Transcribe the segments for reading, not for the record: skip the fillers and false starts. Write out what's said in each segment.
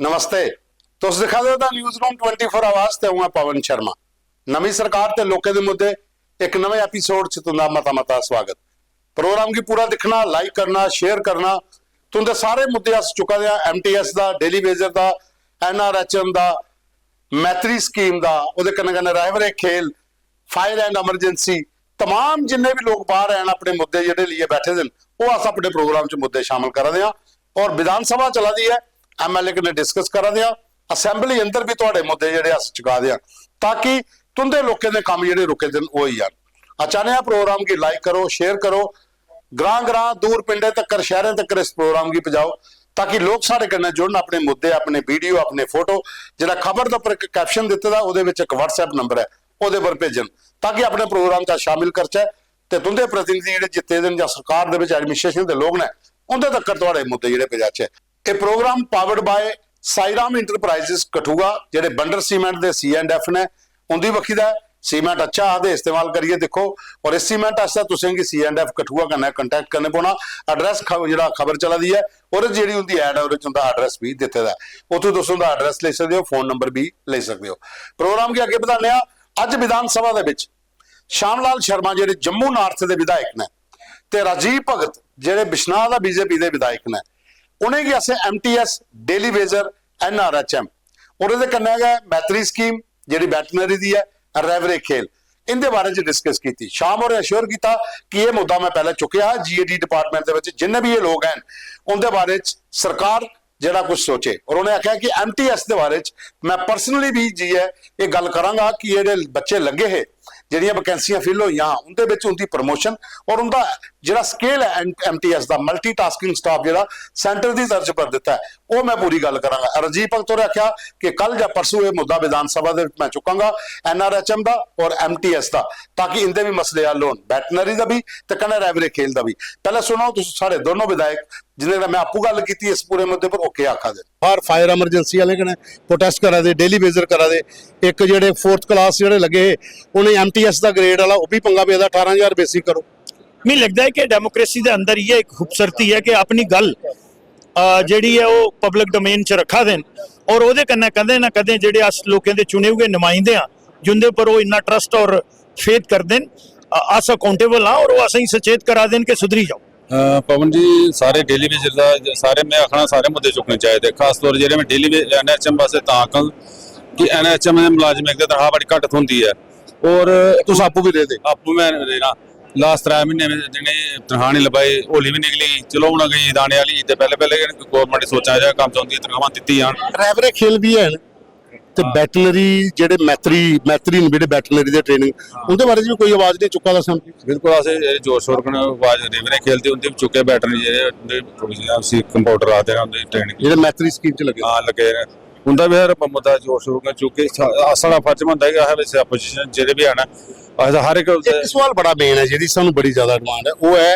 नमस्ते। तुस दिखा दे न्यूज़ रूम 24 आवाज़ ते हूं पवन शर्मा। नवी सरकार ते लोकें दे मुद्दे एक नवे एपीसोड च तुंदा मता मता स्वागत। प्रोग्राम की पूरा दिखना, लाइक करना, शेयर करना। तुंदे सारे मुद्दे अस चुका दे MTS दा, डेली वेजर दा, NRHM दा, मैत्री स्कीम दा, उहदे कन्नै कन्नै रहबरे खेल, फायर एंड एमरजेंसी, तमाम जिन्ने भी लोग बाहर हैं अपने मुद्दे जिहड़े लिए बैठे दे वो अस अपने प्रोग्राम च मुद्दे शामिल करा दे हां। और विधान सभा चला दी है, MLA कन्नै डिस्कस करा दे हां, असैंबली अंदर भी तुहाडे मुद्दे जिहड़े अस चुका दे हां ताकि तुंदे लोकें दे कम जिहड़े रुके दे वो ही जान। चाहने प्रोग्राम की लाइक करो, शेयर करो, ग्रां ग्रां दूर पिंडे तक, शहरें तक इस प्रोग्राम की पजाओ ताकि लोग साढ़े कन्नै जुड़न। अपने मुद्दे, अपने वीडियो, अपने फोटो, जिहड़ा खबर दा उपर एक कैप्शन दित्ते दा उहदे विच एक WhatsApp नंबर है उहदे पर भेजन ताकि अपने प्रोग्राम च शामिल करचै ते तुंदे प्रतिनिधि जिहड़े जित्ते दे जां सरकार दे विच एडमिनिस्ट्रेशन दे लोग ने उंदे तक तुहाडे मुद्दे जिहड़े पजाचै। ये program powered by Sairam enterprises Kathua, जेडे बंडर सीमेंट के C&F ने उनकी वक्खी दा सीमेंट अच्छा आदे इस्तेमाल करिए देखो। और इस सीमेंट आस्ते तुसें कि C&F कठुआ कन्नै कंटैक्ट करने पौना। एड्रैस जिहड़ा खबर चला दी है और जिहड़ी उनकी ऐड है उहदे एड्रैस भी दित्ते दा, उत्थों तुस उनका एड्रैस ले सकते हो, फोन नंबर भी ले सकते हो। प्रोग्राम के अगे बढ़ाने अज विधान सभा दे विच श्याम लाल शर्मा जिहड़े जम्मू नॉर्थ के विधायक ने ते राजीव भगत जिहड़े बिश्नाह दा BJP के विधायक ने उन्हें कि असें MTS, डेली वेजर, NRHM और कन्नै मैत्री स्कीम जी वैटनरी की है, रहबरे खेल, इनके बारे में डिस्कस की। शाम और अश्योर किया कि यह मुद्दा मैं पहले चुकया GAD डिपार्टमेंट के जिन्ने भी ये लोग हैं उनके बारे सरकार जरा कुछ सोचे। और उन्हें आख्या कि MTS के बारे मैं पर्सनली भी जी है ये गल करांगा कि ये बच्चे लगे है ਜਿਹੜੀਆਂ ਵੈਕੈਂਸੀਆਂ ਫਿਲ ਹੋਈਆਂ ਉਹਦੇ ਵਿੱਚ ਉਹਦੀ ਪ੍ਰਮੋਸ਼ਨ और उनका ਜਿਹੜਾ स्केल है MTS का मल्टीटास्किंग स्टाफ ਜਿਹੜਾ सेंटर की दर्ज पर दिता है वो मैं पूरी गल करांगा। राजीव भगत ने आख्या कि कल या परसों ये मुद्दा विधान सभा मैं चुकांगा NRHM का और MTS का ताकि इनके भी मसले हल हो, वैटनरी का भी तो कन्नै रहबरे खेल का भी। पहले सुनो तुम साढ़े दोनों विधायक जिन्हें मैं आपू गल की इस पूरे मुद्दे पर ओके आखा दे। बाहर फायर एमरजेंसी वाले कन्नै प्रोटेस्ट करा दे, डेली वेजर करा दे, एक जिहड़े 4th क्लास जिहड़े लगे उन्हें MTS का ग्रेड वाला वो भी पंगा पिया 18,000 बेसिक करो। मैं लगता है कि डेमोक्रेसी के अंदर ये एक खूबसूरती है कि अपनी गल जिहड़ी है वो पब्लिक डोमेन च रखा देन और वो कन्नै कदें ना कदें जिहड़े अस लोगों के चुने हुए नुमाइंदे हाँ जिंदे पर वो इन्ना ट्रस्ट और फेथ कर देन, अस अकाउंटेबल हाँ और वो असें सचेत करा देन कि सुधरी जाओ। पवन जी सारे डेली वेजर का सारे मैं आखना सारे मुद्दे चुकने चाहिए। खास तौर जो मैं डेली NRHM वास्ते आखां कि NRHM मुलाजम एक तनख्वाह बड़ी घट होंगी है और तुस आपू भी दे दे आपू मैं देना लास्ट 3 महीने में जिन्हें तनख्वाह नहीं लभाई, होली भी निकली, चलो हूँ गई ईद आने वाली, ईद पहले पहले गौरमेंट सोचा जाए काम चाहती है तनख्वाह दी जान। रहबरे खेल भी है ते बैटनरी जेडे मैत्री जेडे बैटनरी दे ट्रेनिंग उनके बारे में कोई आवाज नहीं चुका दा असेंबली। बिल्कुल अस जोर शोर कन्नै आवाज रेवरे खेलते उनके भी चुके बैटनरी जेडे कंप्यूटर आते हैं उनकी ट्रेनिंग जेडे मैत्री स्कीम च लगे हाँ लगे उनका भी हर मुद्दा जोर शोर कन्नै चुके। साढ़ा फर्ज बनता है कि अस अपोजिशन जेडे भी है ना हर एक सवाल बड़ा मेन है जी सानू बड़ी ज्यादा डिमांड है वो है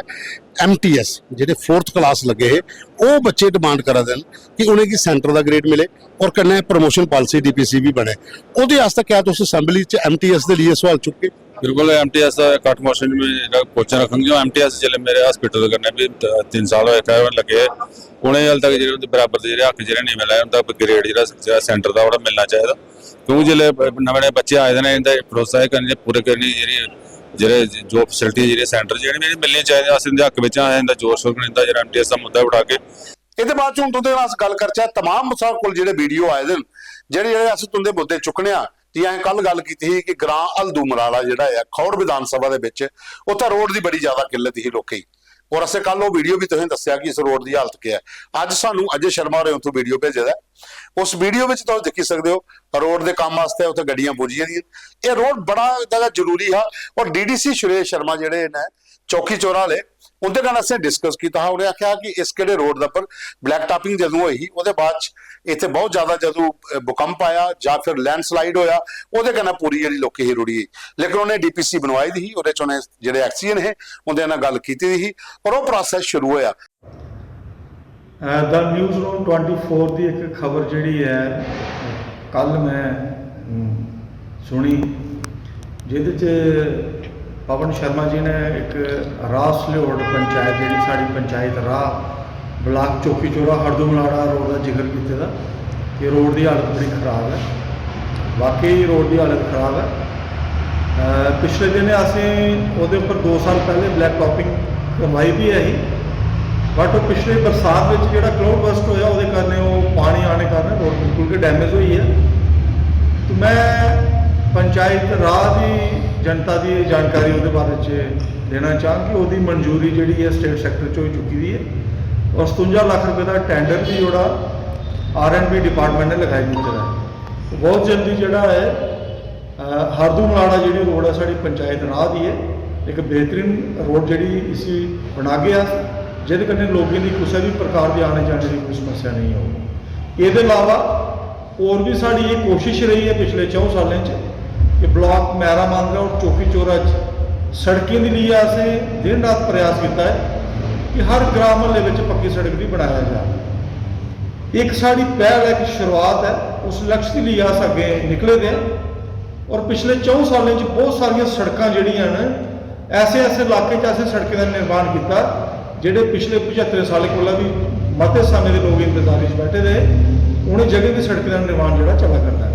MTS जेडे 4th क्लास लगे है वो बच्चे डिमांड करा देन कि उन्हें की सेंटर का ग्रेड मिले और कन्नै प्रमोशन पॉलिसी DPC भी बने। ਉਹਦੇ वास्ते क्या तुम असेंबली च MTS के लिए सवाल चुके? बिल्कुल MTS कट मोशन में क्वेश्चन रखेंगे। MTS जिले मेरे हॉस्पिटल करने भी 3 साल लगे उन्हें हाल तक जो बराबर के हक जो नहीं मिला उनका ग्रेड जो सेंटर का वो मिलना चाहिए क्योंकि जिले नवे बच्चे आए हैं इनका प्रोत्साहित करने पूरे करने जो फैसिलिटी जी सेंटर जी मिलनी चाहिए अस इनके हक में इनका जोर शोर इनका जो MTS का मुद्दा उठा के ਇਹਦੇ ਬਾਅਦ ਚੋਂ ਤੁੰਦੇ ਨਾਲ ਗੱਲ ਕਰਚਾ तमाम ਸਾਡੇ ਕੋਲ ਜਿਹੜੇ ਵੀਡੀਓ ਆਏ ਨੇ ਜਿਹੜੇ ਅਸੀਂ ਤੁੰਦੇ ਮੁੱਦੇ ਚੁੱਕਣੇ ਆ ਜੀ। ਐਂ ਕੱਲ ਗੱਲ ਕੀਤੀ ਸੀ ਕਿ ਗ੍ਰਾਂ ਹਲਦੂ ਮਰਾਲਾ ਜਿਹੜਾ ਹੈ ਖੌੜ ਵਿਧਾਨ ਸਭਾ ਦੇ ਵਿੱਚ ਉੱਥੇ ਰੋਡ ਦੀ ਬੜੀ ਜ਼ਿਆਦਾ ਕਿੱਲਤ ਸੀ ਲੋਕੀ और असें कल वो वीडियो भी तुसें दस्सिया कि इस रोड की हालत क्या है। अज सानू अजय शर्मा होरें उत्थों वीडियो भेजे दा उस वीडियो में तुम देखी सकते हो रोड के काम वास्ते उत्थे गड्डियां पुजियां दी ये रोड बड़ा ज़्यादा जरूरी है। और DDC सुरेश शर्मा जिहड़े ने चौकी चौरा वाले उनके नाल असें डिस्कस किया उन्हें आख्या कि इस किहड़े रोड दे उपर ब्लैक टॉपिंग जदों होई उहदे बाद इत्थे बहुत ज़्यादा जदों भूकंप आया जां फिर लैंडस्लाइड होया उहदे कन्नै पूरी जिहड़ी लोकी ही रुड़ी लेकिन उन्हें DPC बनवाई दी उहदे च उन्हें जिहड़े एक्सीजन है उनदे नाल गल कीती दी और वो प्रोसैस शुरू होया। द न्यूज़ रूम 24 की एक खबर जी है कल मैं सुनी जिहदे पवन शर्मा जी ने एक रास लिहोड़ पंचायत जी साड़ी पंचायत राह ब्लाक चौकी चौरा हरदू मलाड़ा रोड का जिक्र किया ਕਿ ਰੋਡ ਦੀ ਹਾਲਤ ਬੜੀ ਖਰਾਬ ਹੈ। ਵਾकई ਰੋਡ ਦੀ ਹਾਲਤ ਖਰਾਬ ਹੈ। ਪਿਛਲੇ ਦਿਨ ਅਸੀਂ ਉਹਦੇ ਉੱਪਰ 2 ਸਾਲ ਪਹਿਲੇ ਬਲੈਕ ਟੌਪਿੰਗ ਕਰਵਾਈ ਵੀ ਹੈ ਹੀ, ਬਟ ਉਹ ਪਿਛਲੇ ਬਰਸਾਤ ਵਿੱਚ ਜਿਹੜਾ ਕਲਾਉਡ ਬਸਟ ਹੋਇਆ ਉਹਦੇ ਕਾਰਨ ਉਹ ਪਾਣੀ ਆਣੇ ਕਾਰਨ ਰੋਡ ਬਿਲਕੁਲ ਕਿ ਡੈਮੇਜ ਹੋਈ ਹੈ। ਤੇ ਮੈਂ ਪੰਚਾਇਤ ਰਾਹ ਦੀ ਜਨਤਾ ਦੀ ਜਾਣਕਾਰੀ ਉਹਦੇ ਬਾਰੇ 'ਚ ਦੇਣਾ ਚਾਹਾਂ ਕਿ ਉਹਦੀ ਮਨਜ਼ੂਰੀ ਜਿਹੜੀ ਹੈ ਸਟੇਟ ਸੈਕਟਰ 'ਚੋਂ ਹੀ ਚੁੱਕੀ ਦੀ ਹੈ ਔਰ 57 ਲੱਖ ਰੁਪਏ ਦਾ ਟੈਂਡਰ ਵੀ ਜਿਹੜਾ R&B ਡਿਪਾਰਟਮੈਂਟ ਨੇ ਲਗਾਈ ਦਿੱਤਾ ਹੈ। ਬਹੁਤ ਜਲਦੀ ਜਿਹੜਾ ਹੈ ਹਰਦੂ ਮਲਾੜਾ ਜਿਹੜੀ ਰੋਡ ਹੈ ਸਾਡੀ ਪੰਚਾਇਤ ਰਾਹ ਦੀ ਹੈ, ਇੱਕ ਬਿਹਤਰੀਨ ਰੋਡ ਜਿਹੜੀ ਇਸੀ ਬਣਾ ਗਿਆ ਜਿਹਦੇ ਕੰਨੇ ਲੋਕਾਂ ਦੀ ਕਿਸੇ ਵੀ ਪ੍ਰਕਾਰ ਦੀ ਆਣੇ ਜਾਣੇ ਦੀ ਕੋਈ ਸਮੱਸਿਆ ਨਹੀਂ ਹੋਊਗੀ। ਇਹਦੇ ਇਲਾਵਾ ਹੋਰ ਵੀ ਸਾਡੀ ਇਹ ਕੋਸ਼ਿਸ਼ ਰਹੀ ਹੈ ਪਿਛਲੇ 4 ਸਾਲਾਂ 'ਚ कि ब्लॉक मैरा मांदरा और चौकी चौरा सड़कें के लिए असें दिन रात प्रयास किया है कि हर ग्राम महल्ले में पक्की सड़क भी बनाया जाए। एक साड़ी पहल एक शुरुआत है, उस लक्ष्य के लिए अस अगे निकले दे और पिछले 4 सालों बहुत सारिया सड़क जड़ियाँ ने ऐसे ऐसे इलाके ऐसे सड़कें का निर्माण किया जोड़े पिछले 75 साल को भी मते समय के लोग इंतजार बैठे रहे, उन्हें जगह की सड़क का निर्माण जोड़ा चला करता है।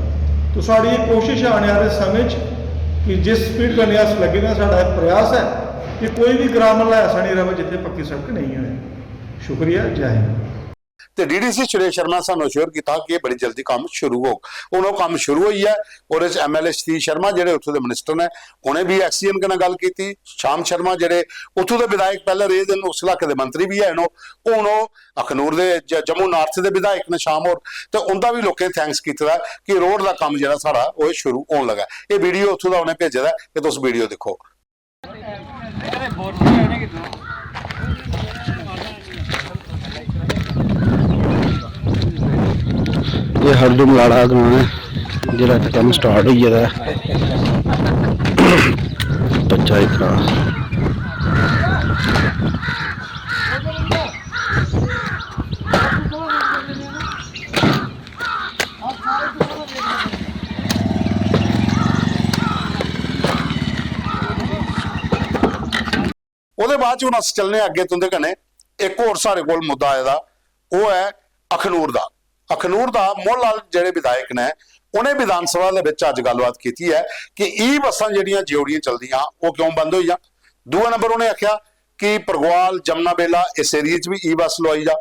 तो साड़ी ये कोशिश है आने वाले समय कि जिस स्पीड का न्यास लगे ना साड़ा प्रयास है कि कोई भी ग्राम महला ऐसा नहीं रहे जिथे पक्की सड़क नहीं है। शुक्रिया, जय हिंद। ਤੇ ਡੀਡੀਸੀ ਸੁਰੇਸ਼ ਸ਼ਰਮਾ ਸਾਨੂੰ ਅਸ਼ੋਰ ਕੀਤਾ ਕਿ ਇਹ ਬੜੀ ਜਲਦੀ ਕੰਮ ਸ਼ੁਰੂ ਹੋ। ਹੁਣ ਉਹ ਕੰਮ ਸ਼ੁਰੂ ਹੋਈ ਹੈ ਔਰ ਇਸ ਐਮਐਲਏ ਸਤੀਸ਼ ਸ਼ਰਮਾ ਜਿਹੜੇ ਉੱਥੋਂ ਦੇ ਮਿਨਿਸਟਰ ਨੇ ਉਹਨੇ ਵੀ ਐਕਸੀਐਮ ਨਾਲ ਗੱਲ ਕੀਤੀ। ਸ਼ਾਮ ਸ਼ਰਮਾ ਜਿਹੜੇ ਉੱਥੋਂ ਦੇ ਵਿਧਾਇਕ ਪਹਿਲੇ ਰਹੇ ਦਿਨ ਉਸ ਇਲਾਕੇ ਦੇ ਮੰਤਰੀ ਵੀ ਹੈ ਹੁਣ ਉਹ ਅਖਨੂਰ ਦੇ ਜੰਮੂ ਨਾਰਥ ਦੇ ਵਿਧਾਇਕ ਨੇ ਸ਼ਾਮ ਹੋਰ ਤੇ ਉਹਦਾ ਵੀ ਲੋਕਾਂ ਨੇ ਥੈਂਕਸ ਕੀਤਾ ਕਿ ਰੋਡ ਦਾ ਕੰਮ ਜਿਹੜਾ ਸਾਰਾ ਉਹ ਸ਼ੁਰੂ ਹੋਣ ਲੱਗਾ। ਇਹ ਵੀਡੀਓ ਉੱਥੋਂ ਦਾ ਉਹਨੇ ਭੇਜਿਆ ਹੈ ਕਿ ਤੁਸੀਂ ਵੀਡੀਓ ਦੇਖੋ। ये हरदू मलाड़ा गांव है जिला कम स्टार्ट हो गया पंचायत राह। ਉਹਦੇ ਬਾਅਦ ਚ ਹੁਣ ਅਸੀਂ ਚੱਲਨੇ ਅੱਗੇ ਤੁੰਦੇ ਕਨੇ ਇੱਕ ਹੋਰ ਸਾਡੇ ਕੋਲ ਮੁੱਦਾ ਆਇਆ ਦਾ ਉਹ ਹੈ ਅਖਨੂਰ ਦਾ। ਅਖਨੂਰ ਦਾ ਮੋਹਨ ਲਾਲ ਜਿਹੜੇ ਵਿਧਾਇਕ ਨੇ ਉਹਨੇ ਵਿਧਾਨ ਸਭਾ ਦੇ ਵਿੱਚ ਅੱਜ ਗੱਲਬਾਤ ਕੀਤੀ ਹੈ ਕਿ ਈ ਬੱਸਾਂ ਜਿਹੜੀਆਂ ਜਿਉੜੀਆਂ ਚੱਲਦੀਆਂ ਉਹ ਕਿਉਂ ਬੰਦ ਹੋਈਆਂ। ਦੂਆ ਨੰਬਰ ਉਹਨੇ ਆਖਿਆ ਕਿ ਪ੍ਰਗਵਾਲ ਜਮਨਾ ਬੇਲਾ ਇਸ ਏਰੀਏ 'ਚ ਵੀ ਈ ਬੱਸ ਲਵਾਈ ਜਾ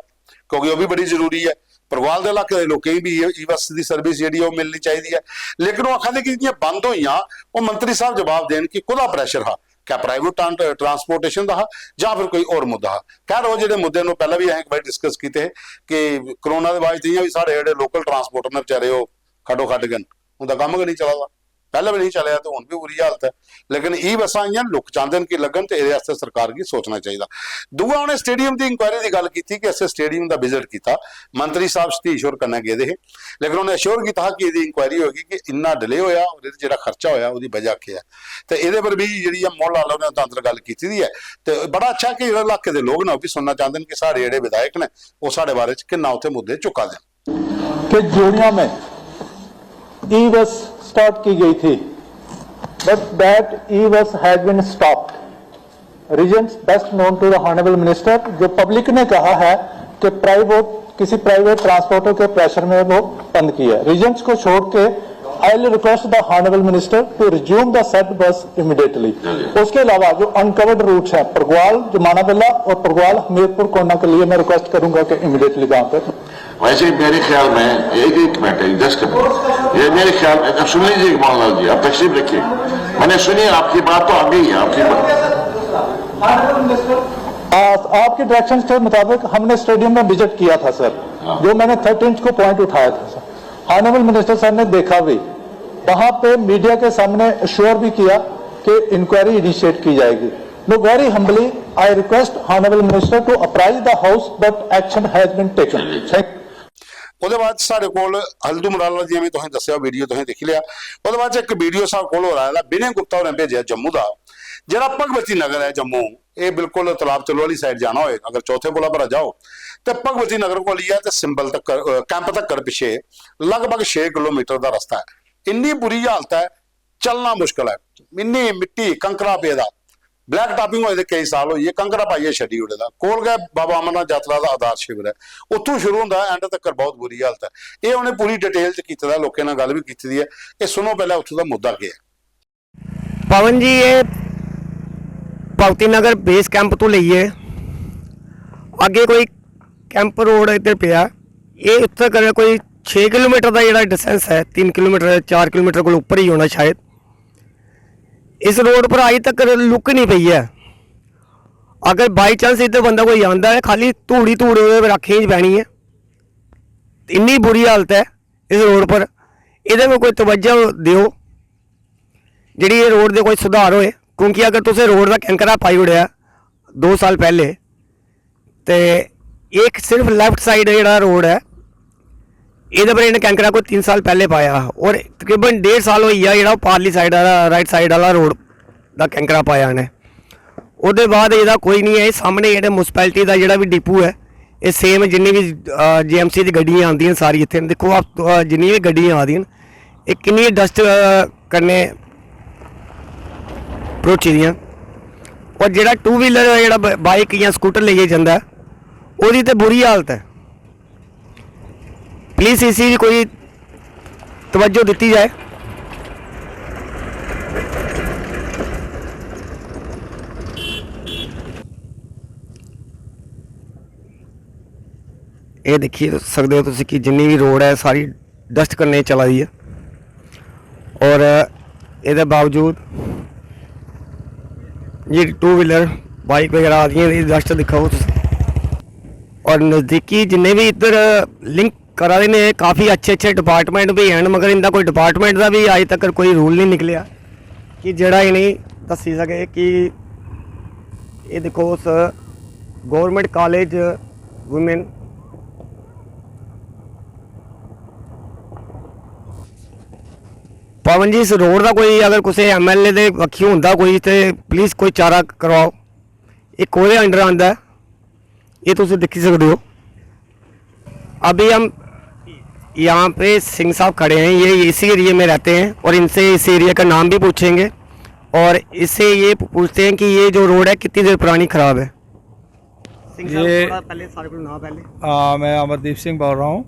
ਕਿਉਂਕਿ ਉਹ ਵੀ ਬੜੀ ਜ਼ਰੂਰੀ ਹੈ। ਪ੍ਰਗਵਾਲ ਦੇ ਇਲਾਕੇ ਦੇ ਲੋਕਾਂ ਵੀ ਈ ਬੱਸ ਦੀ ਸਰਵਿਸ ਜਿਹੜੀ ਉਹ ਮਿਲਣੀ ਚਾਹੀਦੀ ਹੈ। ਲੇਕਿਨ ਉਹ ਆਖਦੇ ਕਿ ਜਿਹੜੀਆਂ ਬੰਦ ਹੋਈਆਂ ਉਹ ਮੰਤਰੀ ਸਾਹਿਬ ਜਵਾਬ ਦੇਣ ਕਿ ਕੋਹਦਾ ਪ੍ਰੈਸ਼ਰ ਹੈ, क्या प्राइवेट ट्रांसपोर्टेशन का या फिर कोई और मुद्दा। खैर वो जो मुद्दे पहले भी अं एक बार डिस्कस किए कि करोना के बाद भी साढ़े जो लोकल ट्रांसपोर्टर ने बेचारे वो खड्डो खड्ड गए, उनका काम नहीं चला, पहले भी नहीं चलिया तो हुण भी बुरी हालत है। लेकिन ई बसां आईयां लोग चाहते हैं कि लगन तो ये सरकार की सोचना चाहिए। दूआ उन्हें स्टेडियम की इंक्वायरी की गल की कि असं स्टेडियम का विजिट किया, मंत्री साहब सतीश होर कन्नै गए थे, लेकिन उन्हें अश्योर किया कि इसकी इंक्वायरी होगी कि इन्ना डिले होया और जो खर्चा होया उसकी वजह क्या है। तो ये पर भी जी मोहन लाल ने तंत्र गल की है। तो बड़ा अच्छा कि जो इलाके के लोग ने भी सुनना चाहते हैं कि साढ़े जो विधायक ने वो साढ़े बारे किन्ना उत्थे मुद्दे चुका दें। कि जोड़िया में ई बस स्टार्ट की गई थी but that e-bus has been stopped. Reasons best known to the Honorable Minister, जो पब्लिक ने कहा है कि किसी प्राइवेट ट्रांसपोर्टर के प्रेशर में वो बंद किया। रीजन्स को छोड़ के I will request the Honorable Minister to resume the said bus immediately. उसके अलावा जो अनकवर्ड रूट्स हैं प्रगवाल जमाना बेला और प्रगवाल हमीरपुर कोना के लिए मैं रिक्वेस्ट करूंगा कि इमीडिएटली वहां पर। वैसे मेरे ख्याल में एक मिनट जस्ट ये मेरे ख्याल में सुन लीजिए मोहनलाल जी, आप तशरीफ रखिए, मैंने सुनी आपकी बात तो आ गई है आपकी बात। आपके डायरेक्शन के मुताबिक हमने स्टेडियम में विजिट किया था सर, जो मैंने 13 को पॉइंट उठाया था सर। ऑनरेबल मिनिस्टर सर ने देखा भी, वहां पे मीडिया के सामने अश्योर भी किया कि इंक्वायरी इनिशिएट की जाएगी। No very humbly I request honourable minister to apprise the house but action has been taken. Thank. ਉਹਦੇ ਬਾਅਦ ਸਾਡੇ ਕੋਲ ਹਲਦੂ ਮਰਾਲਾ ਜੀ ਵੀ ਤੁਸੀਂ ਦੱਸਿਆ ਵੀਡੀਓ ਤੁਸੀਂ ਦੇਖ ਲਿਆ। ਉਹਦੇ ਬਾਅਦ ਇੱਕ ਵੀਡੀਓ ਸਾਹਿਬ ਕੋਲ ਹੋ ਰਿਹਾ ਬਿਨੇ ਗੁਪਤਾ ਹੋਰਾਂ ਭੇਜਿਆ ਜੰਮੂ ਦਾ, ਜਿਹੜਾ ਭਗਵਤੀ ਨਗਰ ਹੈ ਜੰਮੂ, ਇਹ ਬਿਲਕੁਲ ਤਲਾਬ ਤਲੂ ਵਾਲੀ ਸਾਈਡ ਜਾਣਾ ਹੋਏ ਅਗਰ ਚੌਥੇ ਪੁਲਾ ਪਰ ਜਾਓ ਤੇ ਭਗਵਤੀ ਨਗਰ ਕੋਲ ਹੀ ਹੈ ਤੇ ਸਿੰਬਲ ਤੱਕ ਕੈਂਪ ਤੱਕ ਪਿੱਛੇ ਲਗਭਗ 6 ਕਿਲੋਮੀਟਰ ਦਾ ਰਸਤਾ ਹੈ। ਇੰਨੀ ਬੁਰੀ ਹਾਲਤ ਹੈ, ਚੱਲਣਾ ਮੁਸ਼ਕਲ ਹੈ, ਇੰਨੀ ਮਿੱਟੀ ਕੰਕਰਾ ਪੇਦਾ, ਬਲੈਕ ਟਾਪਿੰਗ ਹੋਏ ਦੇ ਕਈ ਸਾਲ ਹੋਈਏ, ਕੰਕਰਾ ਪਾਈਏ ਛੱਡੀ ਉਹਦੇ ਦਾ ਕੋਲ ਗਏ ਬਾਬਾ ਅਮਰਨਾਥ ਯਾਤਰਾ ਦਾ ਆਧਾਰ ਸ਼ਿਵਰ ਹੈ, ਉੱਥੋਂ ਸ਼ੁਰੂ ਹੁੰਦਾ ਐਂਡ ਤੱਕ ਬਹੁਤ ਬੁਰੀ ਹਾਲਤ ਹੈ। ਇਹ ਉਹਨੇ ਪੂਰੀ ਡਿਟੇਲ ਚ ਕੀਤਾ, ਲੋਕਾਂ ਨਾਲ ਗੱਲ ਵੀ ਕੀਤੀ ਦੀ ਹੈ। ਇਹ ਸੁਣੋ ਪਹਿਲਾਂ ਉੱਥੋਂ ਦਾ ਮੁੱਦਾ ਕੀ ਹੈ। ਪਵਨ ਜੀ, ਇਹ ਭਗਤੀ ਨਗਰ ਬੇਸ ਕੈਂਪ ਤੋਂ ਲਈਏ ਅੱਗੇ ਕੋਈ ਕੈਂਪ ਰੋਡ ਇੱਧਰ ਪਿਆ, ਇਹ ਉੱਥੇ ਕਰੇ ਕੋਈ 6 ਕਿਲੋਮੀਟਰ ਦਾ ਜਿਹੜਾ ਡਿਸਟੈਂਸ ਹੈ, 3 ਕਿਲੋਮੀਟਰ 4 ਕਿਲੋਮੀਟਰ ਕੋਲ ਉੱਪਰ ਹੀ ਹੋਣਾ ਸ਼ਾਇਦ। ਇਸ ਰੋਡ ਪਰ ਅਜੇ ਤੱਕ ਲੁੱਕ ਨਹੀਂ ਪਈ ਹੈ। ਅਗਰ ਬਾਈ ਚਾਂਸ ਇੱਧਰ ਬੰਦਾ ਕੋਈ ਆਉਂਦਾ ਹੈ, ਖਾਲੀ ਧੂੜੀ ਉਹਦੇ ਰਾਖੀ 'ਚ ਪੈਣੀ ਹੈ। ਇੰਨੀ ਬੁਰੀ ਹਾਲਤ ਹੈ ਇਸ ਰੋਡ ਪਰ, ਇਹਦੇ में ਕੋਈ ਤਵੱਜੋ ਦਿਓ ਜਿਹੜੀ ਇਹ ਰੋਡ ਦੇ ਕੋਈ ਸੁਧਾਰ ਹੋਏ। ਕਿਉਂਕਿ ਅਗਰ ਤੁਸੀਂ ਰੋਡ ਦਾ ਕੈਂਕਰਾ ਪਾਈ ਉੜਿਆ 2 ਸਾਲ ਪਹਿਲੇ, ਤੇ ਇੱਕ ਸਿਰਫ ਲੈਫਟ ਸਾਈਡ ਜਿਹੜਾ ਰੋਡ ਹੈ ਇਹਦੇ ਪਰ ਇਹਨੇ ਕੈਂਕਰਾ ਕੋਈ 3 ਸਾਲ ਪਹਿਲੇ ਪਾਇਆ, ਔਰ ਤਕਰੀਬਨ 1.5 ਸਾਲ ਹੋਈ ਆ ਜਿਹੜਾ ਪਾਰਲੀ ਸਾਈਡ ਵਾਲਾ ਰਾਈਟ ਸਾਈਡ ਵਾਲਾ ਰੋਡ ਦਾ ਕੈਂਕਰਾ ਪਾਇਆ ਨੇ। ਉਹਦੇ ਬਾਅਦ ਇਹਦਾ ਕੋਈ ਨਹੀਂ ਹੈ। ਇਹ ਸਾਹਮਣੇ ਜਿਹੜੇ ਮਿਊਨਿਸਪੈਲਿਟੀ ਦਾ ਜਿਹੜਾ ਵੀ ਡਿਪੂ ਹੈ, ਇਹ ਸੇਮ ਜਿੰਨੀ ਵੀ GMC ਦੀ ਗੱਡੀਆਂ ਆਉਂਦੀਆਂ ਸਾਰੀ ਇੱਥੇ ਦੇਖੋ ਆਪ, ਜਿੰਨੀ ਵੀ ਗੱਡੀਆਂ ਆਉਂਦੀਆਂ ਇਹ ਕਿੰਨੀ ਡਸਟ ਕਰਨੇ ਅਪਰੋਚ ਦੀਆਂ। ਔਰ ਜਿਹੜਾ 2 ਵੀਲਰ ਜਿਹੜਾ ਬਾਈਕ ਜਾਂ ਸਕੂਟਰ ਲਈਏ ਜਾਂਦਾ ਉਹਦੀ ਤੇ ਬੁਰੀ ਹਾਲਤ ਹੈ। प्लीज़ इसी की कोई तवज्जो दी जाए। ये देखिए सकते हो तुसी कि जिन्नी भी रोड है सारी डस्ट करने चला दी है, और ये बावजूद ये 2 व्हीलर बाइक वगैरह आ रही है, डस्ट दिखाओ तुसी। और नज़दीकी जिन्ने भी इधर लिंक करा रहे ने काफ़ी अच्छे डिपार्टमेंट भी हैं, मगर इनका कोई डिपार्टमेंट का भी अज तक कोई रूल नहीं निकलिया कि जड़ा इन्हें दसी सके कि ये देखो उस गवर्नमेंट कॉलेज वुमेन पवन जी, इस रोड का कोई अगर किसी MLA के पक्षी होंदा कोई तो प्लीज़ कोई चारा करवाओ। ये कोहदे अंडर आंदा है, ये तुम देखी सकते हो। अभी हम यहाँ पे सिंह साहब खड़े हैं, ये इसी एरिया में रहते हैं, और इनसे इस एरिया का नाम भी पूछेंगे और इससे ये पूछते हैं कि ये जो रोड है कितनी देर पुरानी ख़राब है। सिंह साहब ये- थोड़ा पहले सारे को नाम पहले। मैं अमरदीप सिंह बोल रहा हूँ।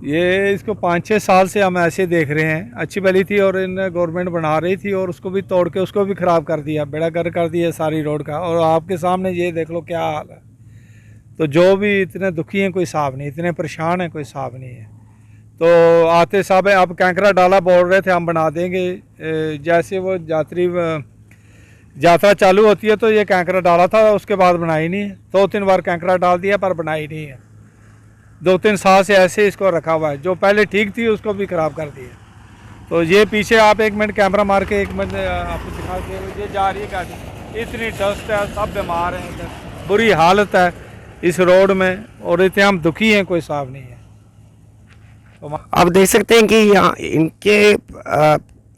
ये इसको 5-6 साल से हम ऐसे देख रहे हैं। अच्छी भली थी और इन गवर्नमेंट बना रही थी और उसको भी तोड़ के उसको भी ख़राब कर दिया, बेड़ा गर्क कर दिया सारी रोड का। और आपके सामने ये देख लो क्या हाल है। तो जो भी इतने दुखी हैं कोई हिसाब नहीं, इतने परेशान हैं कोई हिसाब नहीं है। तो आते साहब अब कैंकरा डाला बोल रहे थे हम बना देंगे, जैसे वो यात्रा चालू होती है तो ये कैंकरा डाला था, उसके बाद बनाई नहीं है। 2-3 बार कैंकरा डाल दिया पर बनाई नहीं है। 2-3 साल से ऐसे इसको रखा हुआ है, जो पहले ठीक थी उसको भी ख़राब कर दिया। तो ये पीछे आप 1 मिनट कैमरा मार के 1 मिनट आपको दिखा के, ये जा रही है गाड़ी, इतनी डस्ट है, सब बीमार हैं, इधर बुरी हालत है इस रोड में, और इतने हम दुखी हैं कोई हिसाब नहीं है। तो आप देख सकते हैं कि यहाँ इनके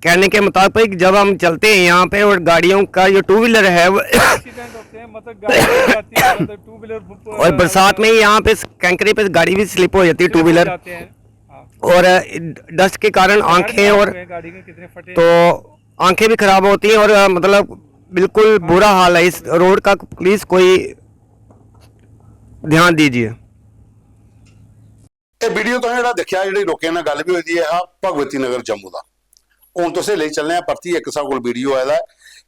कहने के मुताबिक जब हम चलते हैं यहाँ पे और गाड़ियों का जो 2 व्हीलर है वो एक्सीडेंट होते हैं, मतलब गाड़ी जाती है, मतलब 2 व्हीलर और बरसात में यहाँ पे कैंकरे पे गाड़ी भी स्लिप हो जाती है 2 व्हीलर, जाते हैं। हाँ। और डस्ट के कारण आंखें और गाड़ी के कितने फटे। तो आंखें भी खराब होती हैं, और मतलब बिल्कुल बुरा हाल है इस रोड का। प्लीज़ कोई ध्यान दीजिए। ਇਹ ਵੀਡੀਓ ਤੋਂ ਜਿਹੜਾ ਦੇਖਿਆ, ਜਿਹੜੀ ਲੋਕਾਂ ਨਾਲ ਗੱਲ ਵੀ ਹੋਈ ਹੈ ਭਗਵਤੀ ਨਗਰ ਜੰਮੂ ਦਾ। ਹੁਣ ਤੁਸੀਂ ਲਈ ਚੱਲਨੇ ਆ ਪਰਤੀ ਇੱਕ ਸਾਡੇ ਕੋਲ ਵੀਡੀਓ ਆਇਆ,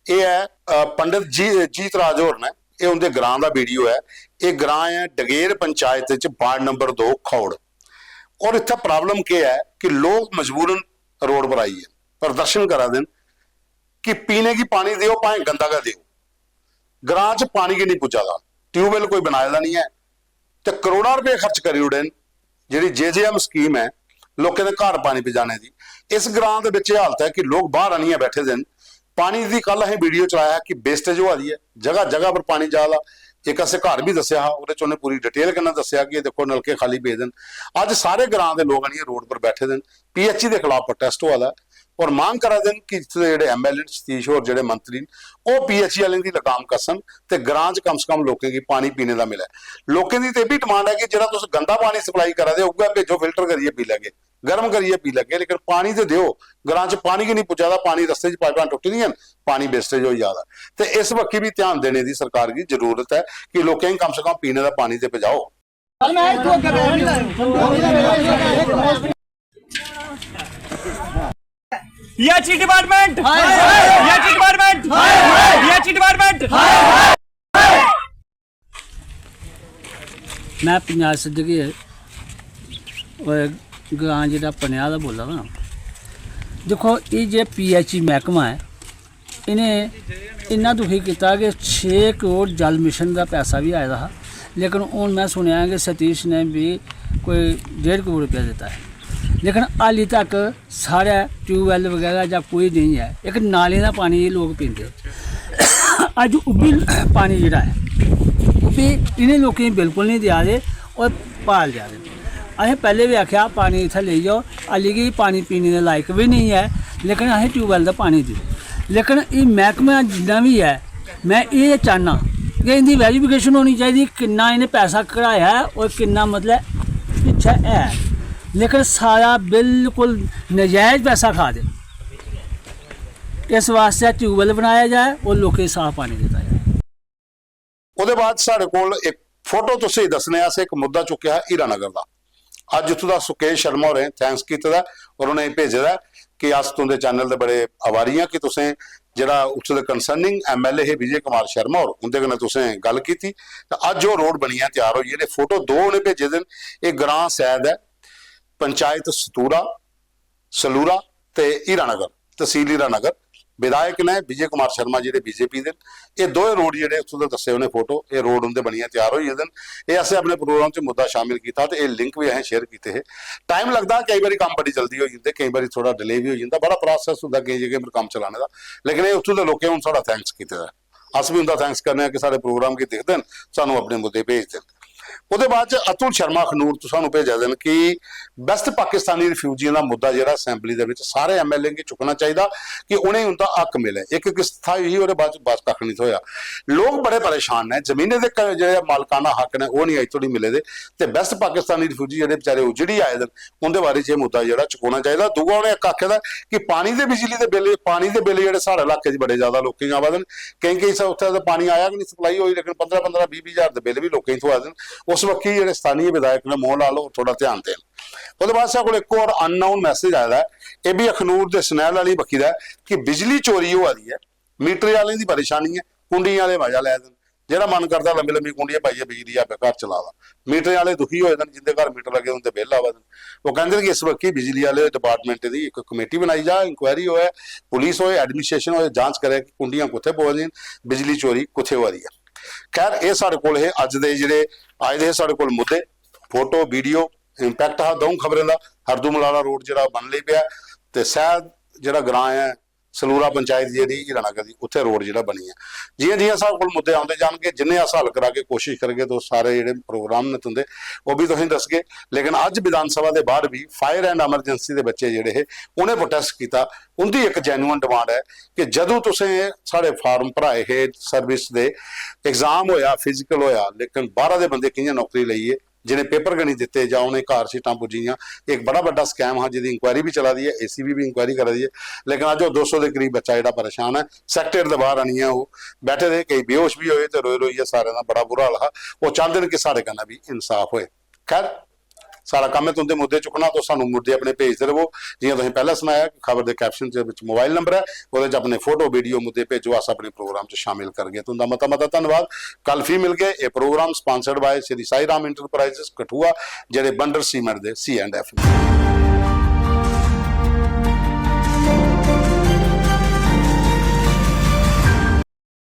ਇਹ ਹੈ ਪੰਡਿਤ ਜੀਤ ਰਾਜ ਹੋਰ ਨੇ, ਇਹ ਉਹਦੇ ਗ੍ਰਾਂ ਦਾ ਵੀਡੀਓ ਹੈ। ਇਹ ਗ੍ਰਾਂ ਹੈ ਡਗੇਰ ਪੰਚਾਇਤ ਵਿੱਚ ਵਾਰਡ ਨੰਬਰ 2 ਖੌੜ। और इतना प्रॉब्लम क्या है कि लोग मजबूरन रोड पर आइए प्रदर्शन करा दें कि पीने की पानी दियो भाए गंदा का दियो, ग्रां च पानी की नहीं पुजादा, ट्यूबवेल कोई बनाया नहीं है, तो करोड़ों रुपए खर्च करी उड़े जी JJM स्कीम है लोगों के घर पानी पजाने की। इस ग्रां के विच हालत है कि लोग बाहर आनिया बैठे दिन पानी की। कल अं वीडियो चलाया कि वेस्टेज हो रही है, जगह जगह पर पानी जादा। एक असें घर भी दसिया उन्हें पूरी डिटेल कन्नै दसिया कि देखो नलके खाली भेज देन। अज सारे ग्रां के लोग आनिए रोड पर बैठे दिन, PHE के खिलाफ प्रोटेस्ट हुआ और मांग करा देन कि जेडे MLA सतीश होर जेडे मंत्री वो PHE वाले की लगाम कसन ते ग्रां च कम से कम लोगों की पानी पीने का मिले। लोगों की तो यह भी डिमांड है कि जो तुम गंदा पानी सप्लाई करा दे उगा भेजो, फिल्टर करिए पी लैगे। गर्म करिए पी लगे, लेकिन पानी तो दियो। ग्रां च पानी की नहीं पुज्जा, पानी रस्ते च पाइपां टुट दियां, पानी वेस्टेज हो जाता। तो इस बक्खी भी ध्यान देने की सरकार की जरूरत है कि लोकें कम से कम पीने का पानी तो पजाओ। डिपार्टमेंट डिपार्टमेंट डिपार्टमेंट मैं पंजाब सिद्दकी ग्रां जो पनिया का बोला ना। देखो ये जो PHE महकमा है, इन्हें इन्ना दुखी किया कि 6 करोड़ जल मिशन का पैसा भी आया था, लेकिन हूँ मैं सुनया कि सतीश ने भी कोई 1.5 करोड़ रुपया दिता है, लेकिन हाली तक साढ़े ट्यूबवैल वगैरह या कोई नहीं है। एक नाली का पानी ये लोग पीते अज उब्बी पानी जोड़ा है भी इन्हें लोगों बिल्कुल नहीं दिया दे और पाल जा रहे। असें पहले भी आख्या पानी इत्थै ले जाओ, हाली कि पानी पीने के लायक भी नहीं है, लेकिन असें ट्यूबवैल का पानी दिओ। लेकिन ये महकमा जिन्ना भी है, मैं ये चाहना कि इनकी वेरीफिकेशन होनी चाहिए किन्ना इन्हें पैसा कढ़ाया है और किन्ना मतलब पिछे है, लेकिन सारा बिल्कुल नजायज़ पैसा खा दे। इस वास्ते ट्यूबवैल बनाया जाए और लोगों साफ पानी दिता जाए। ਉਹਦੇ ਬਾਅਦ ਸਾਡੇ ਕੋਲ ਇੱਕ ਫੋਟੋ ਤੁਸੀਂ ਦੱਸਣੇ ਆ ਇੱਕ ਮੁੱਦਾ ਚੁੱਕਿਆ ਹੈ ਹੀਰਾਨਗਰ ਦਾ। ਅੱਜ ਇੱਥੋਂ ਦਾ ਸੁਕੇਸ਼ ਸ਼ਰਮਾ ਹੋਰੇ ਥੈਂਕਸ ਕੀਤਾ ਦਾ ਔਰ ਉਹਨੇ ਭੇਜਿਆ ਕਿ ਅੱਜ ਤੋਂ ਦੇ ਚੈਨਲ ਦੇ ਬੜੇ ਆਭਾਰੀ ਆ ਕਿ ਤੁਸੀਂ ਜਿਹੜਾ ਉੱਥੇ ਦੇ ਕੰਸਰਨਿੰਗ MLA ਹੈ ਵਿਜੇ ਕੁਮਾਰ ਸ਼ਰਮਾ ਔਰ ਉਹਦੇ ਨਾਲ ਤੁਸੀਂ ਗੱਲ ਕੀਤੀ ਤਾਂ ਅੱਜ ਉਹ ਰੋਡ ਬਣੀਆਂ ਤਿਆਰ ਹੋਈ। ਇਹਨੇ ਫੋਟੋ ਦੋ ਉਹਨੇ ਭੇਜੇ ਦਿਨ। ਇਹ ਗ੍ਰਾਂ ਸੈਦ ਹੈ, ਪੰਚਾਇਤ ਸਤੂਰਾ ਸਲੂਰਾ ਤੇ ਹੀਰਾਨਗਰ, ਤਹਿਸੀਲ ਹੀਰਾਨਗਰ। विधायक ने विजय कुमार शर्मा जी BJP के ये दो रोड जो उतों के दसे उन्हें फोटो ये रोड उनके बनिया तैयार हुई दिन। ये असें अपने प्रोग्राम से मुद्दा शामिल किया तो ये लिंक भी असें शेयर किए है। टाइम लगता कई बार काम बड़ी जल्दी हो जाते, कई बार थोड़ा डिले भी हो जाता, बड़ा प्रोसैस होंगे कई जगह पर काम चलाने का। लेकिन ये उतों के लोगों ने साड़ा थैंक्स किया, अस भी उनका थैंक्स करने कि सारे प्रोग्राम की दिखते हैं, सानू अपने मुद्दे भेज दें। ਉਹਦੇ ਬਾਅਦ ਅਤੁਲ ਸ਼ਰਮਾ ਖਨੂਰ ਤੋਂ ਸਾਨੂੰ ਭੇਜਿਆ ਦੇਣ ਕਿ ਬੈਸਟ ਪਾਕਿਸਤਾਨੀ ਰਿਫਿਊਜੀਆਂ ਦਾ ਮੁੱਦਾ ਜਿਹੜਾ ਅਸੈਂਬਲੀ ਦੇ ਵਿੱਚ ਸਾਰੇ MLA ਨੂੰ ਚੁੱਕਣਾ ਚਾਹੀਦਾ ਕਿ ਉਹਨੇ ਹੁੰਦਾ ਹੱਕ ਮਿਲੇ। ਇੱਕ ਕਿਸਤਾ ਹੀ ਉਹਦੇ ਬਾਅਦ ਬਸ ਕੱਖ ਨਹੀਂ ਹੋਇਆ। ਲੋਕ ਬੜੇ ਪਰੇਸ਼ਾਨ ਨੇ, ਜ਼ਮੀਨੇ ਦੇ ਜਿਹੜੇ ਮਾਲਕਾਨਾ ਹੱਕ ਨੇ ਉਹ ਨਹੀਂ ਅਜੇ ਤੋੜੀ ਮਿਲੇ ਦੇ ਤੇ ਬੈਸਟ ਪਾਕਿਸਤਾਨੀ ਰਿਫਿਊਜੀ ਜਿਹੜੇ ਵਿਚਾਰੇ ਉਜੜੀ ਆਏ ਨੇ ਉਹਦੇ ਬਾਰੇ ਇਹ ਮੁੱਦਾ ਜਿਹੜਾ ਚੁਕਾਉਣਾ ਚਾਹੀਦਾ। ਦੂਆ ਉਹਨੇ ਇੱਕ ਆਖਿਆ ਕਿ ਪਾਣੀ ਦੇ ਬਿਜਲੀ ਦੇ ਬਿੱਲ ਜਿਹੜੇ ਸਾਡੇ ਇਲਾਕੇ 'ਚ ਬੜੇ ਜ਼ਿਆਦਾ ਲੋਕਾਂ ਆਵਾਜ਼ ਨੇ, ਕਈ ਉੱਥੇ ਦਾ ਪਾਣੀ ਆਇਆ ਕਿ ਨਹੀਂ ਸਪਲਾਈ ਹੋਈ, ਲੇਕਿਨ 15-15 20 ਹਜ਼ਾਰ ਦੇ ਬਿੱਲ ਵੀ ਲੋਕਾਂ ਤੋਂ ਆ ਜਾਣ। उस वक्त ਜਿਹੜੇ ਸਥਾਨੀ ਵਿਧਾਇਕ ਨੇ ਮੋਹ ਲਾ ਲਓ ਥੋੜਾ ਧਿਆਨ ਦੇਣ। ਉਹਦੇ ਬਾਅਦ ਸਾਡੇ ਕੋਲ ਇੱਕ ਹੋਰ ਅਨਨੋਨ ਮੈਸੇਜ ਆਇਆ ਹੈ, ਇਹ ਵੀ ਅਖਨੂਰ ਦੇ ਸਨੈਲ ਵਾਲੀ ਬੱਕੀ ਦਾ ਕਿ ਬਿਜਲੀ ਚੋਰੀ ਹੋ ਰਹੀ ਹੈ। ਮੀਟਰ ਵਾਲਿਆਂ ਦੀ ਪਰੇਸ਼ਾਨੀ ਹੈ, ਕੁੰਡੀਆਂ ਵਾਲੇ ਮਜ਼ਾ ਲੈ ਦੇਣ, ਜਿਹੜਾ ਮਨ ਕਰਦਾ ਲੰਬੇ ਲੰਬੀ ਕੁੰਡੀਆਂ ਪਾਈਏ ਬਿਜਲੀ ਆਪੇ ਘਰ ਚਲਾਵਾ। ਮੀਟਰ ਵਾਲੇ ਦੁਖੀ ਹੋਏ ਨੇ, ਜਿੰਦੇ ਘਰ ਮੀਟਰ ਲੱਗੇ ਹੁੰਦੇ ਬਿੱਲ ਆਵਾ ਦੇਣ। ਉਹ ਕਹਿੰਦੇ ਕਿ ਇਸ ਵਕਤ ਬਿਜਲੀ ਵਾਲੇ ਡਿਪਾਰਟਮੈਂਟ ਦੀ ਇੱਕ ਕਮੇਟੀ ਬਣਾਈ ਜਾ, ਇਨਕੁਆਇਰੀ ਹੋਏ, ਪੁਲਿਸ ਹੋਏ, ਐਡਮਿਨਿਸਟ੍ਰੇਸ਼ਨ ਹੋਏ, ਜਾਂਚ ਕਰੇ ਕਿ ਕੁੰਡੀਆਂ ਕਿੱਥੇ ਪਹੁੰਚਦੀਆਂ, ਬਿਜਲੀ ਚੋਰੀ ਕਿੱਥੇ ਹੋ ਰਹੀ ਹੈ। खैर ये साढ़े कोल है अज दे जिहड़े आए दे साढ़े कोल मुद्दे, फोटो वीडियो इंपैक्ट हा दऊं खबरें दा। हरदुमलाड़ा रोड जिहड़ा बन लई पिया ते सैद जिहड़ा ग्रां है सलूरा पंचायत जिहड़ी हीरानगर दी उत्थे रोड जिहड़ा बनी है। जियां जियां साढ़े कोल मुद्दे आउंदे जाणगे, जिन्ने अस हल करा के कोशिश करगे तो सारे जिहड़े प्रोग्राम ने तुंदे वो भी तुसीं दसगे। लेकिन अज विधान सभा दे बाहर भी फायर एंड एमरजेंसी दे बच्चे जिहड़े है उन्हें प्रोटेस्ट कीता। उनकी एक जैनुअन डिमांड है कि जदों तुसीं साढ़े फार्म भराए है सर्विस दे एग्जाम होया फिजिकल होया, लेकिन 12 दे बंदे कि'यां नौकरी लईए जिन्हें पेपर गणी दिते जां उन्हें घर सीटां पुजियां। एक बड़ा बड़ा स्कैम है जिहदी इंक्वायरी भी चला दी है, ACB भी इंक्वायरी करा दी है। लेकिन अज 200 के करीब बच्चा जिहड़ा परेशान है, सैक्टर दे बाहर आनियां वो बैठे दे, कई बेहोश भी होए ते रोए रोइए, सारे दा बड़ा बुरा हाल है। वो चाहते हैं कि साढ़े कन्नै भी इंसाफ होए। खैर सारा काम है तुंदे मुद्दे चुकना, तो सानू मुद्दे अपने भेजते रहो। जियां तुसीं पहले सुनाया कि खबर के कैप्शन दे विच मोबाइल नंबर है, वो अपने फोटो वीडियो मुद्दे भेजो, अस अपने प्रोग्राम च शामिल करगे। तुंदा मता मता धन्नवाद। कल फिर मिल गए। ये program sponsored by Shri Sai Ram enterprises Kathua, जेडे बंडर सीमेंट दे C&F।